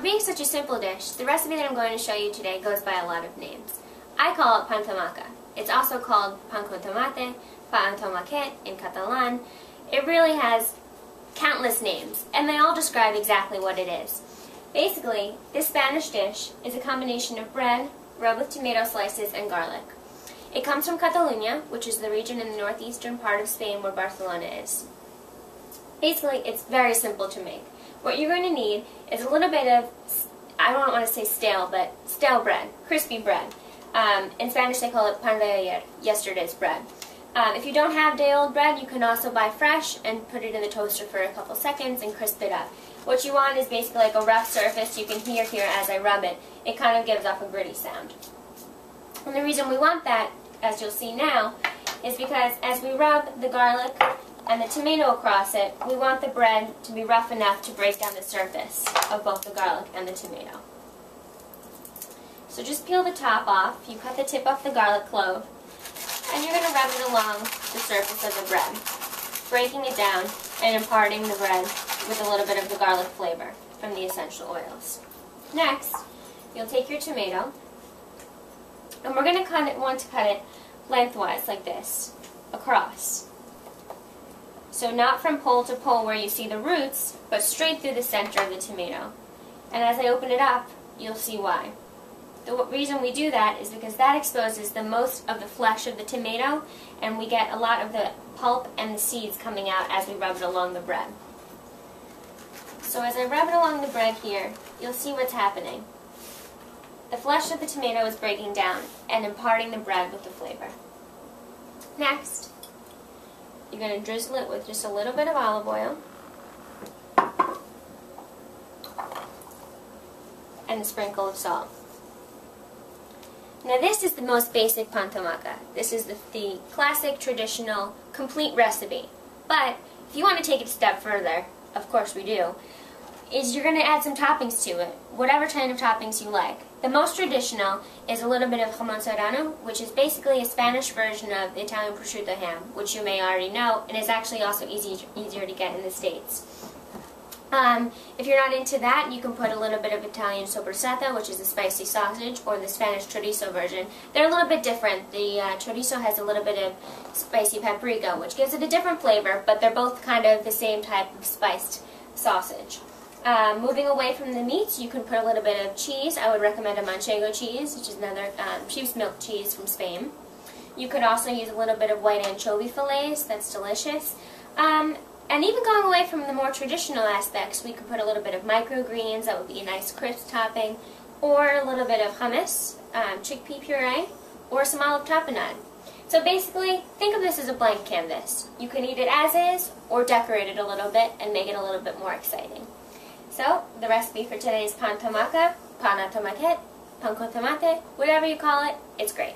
being such a simple dish, the recipe that I'm going to show you today goes by a lot of names. I call it pan tomaca. It's also called pan con tomate, pan tomaquet in Catalan. It really has countless names, and they all describe exactly what it is. Basically, this Spanish dish is a combination of bread rubbed with tomato slices and garlic. It comes from Catalunya, which is the region in the northeastern part of Spain where Barcelona is. Basically, it's very simple to make. What you're going to need is a little bit of, I don't want to say stale, but stale bread, crispy bread. In Spanish they call it pan de ayer, yesterday's bread. If you don't have day-old bread, you can also buy fresh and put it in the toaster for a couple seconds and crisp it up. What you want is basically like a rough surface. You can hear here as I rub it, it kind of gives off a gritty sound. And the reason we want that, as you'll see now, is because as we rub the garlic and the tomato across it, we want the bread to be rough enough to break down the surface of both the garlic and the tomato. So just peel the top off, you cut the tip off the garlic clove, and you're going to rub it along the surface of the bread, breaking it down and imparting the bread with a little bit of the garlic flavor from the essential oils. Next, you'll take your tomato, and we're going to want to cut it lengthwise like this, across. So not from pole to pole where you see the roots, but straight through the center of the tomato. And as I open it up, you'll see why. The reason we do that is because that exposes the most of the flesh of the tomato, and we get a lot of the pulp and the seeds coming out as we rub it along the bread. So as I rub it along the bread here, you'll see what's happening. The flesh of the tomato is breaking down and imparting the bread with the flavor. Next, you're going to drizzle it with just a little bit of olive oil and a sprinkle of salt. Now this is the most basic pan tomaca. This is the classic, traditional, complete recipe. But if you want to take it a step further, of course we do, is you're going to add some toppings to it, whatever kind of toppings you like. The most traditional is a little bit of jamón serrano, which is basically a Spanish version of the Italian prosciutto ham, which you may already know, and is actually also easier to get in the States. If you're not into that, you can put a little bit of Italian sopressata, which is a spicy sausage, or the Spanish chorizo version. They're a little bit different. The chorizo has a little bit of spicy paprika, which gives it a different flavor, but they're both kind of the same type of spiced sausage. Moving away from the meats, you can put a little bit of cheese. I would recommend a manchego cheese, which is another sheep's milk cheese from Spain. You could also use a little bit of white anchovy fillets. That's delicious. And even going away from the more traditional aspects, we could put a little bit of microgreens. That would be a nice crisp topping. Or a little bit of hummus, chickpea puree, or some olive tapenade. So basically, think of this as a blank canvas. You can eat it as is, or decorate it a little bit and make it a little bit more exciting. So, the recipe for today is pan tomaca, pan tomaquet, pan con tomate, whatever you call it, it's great.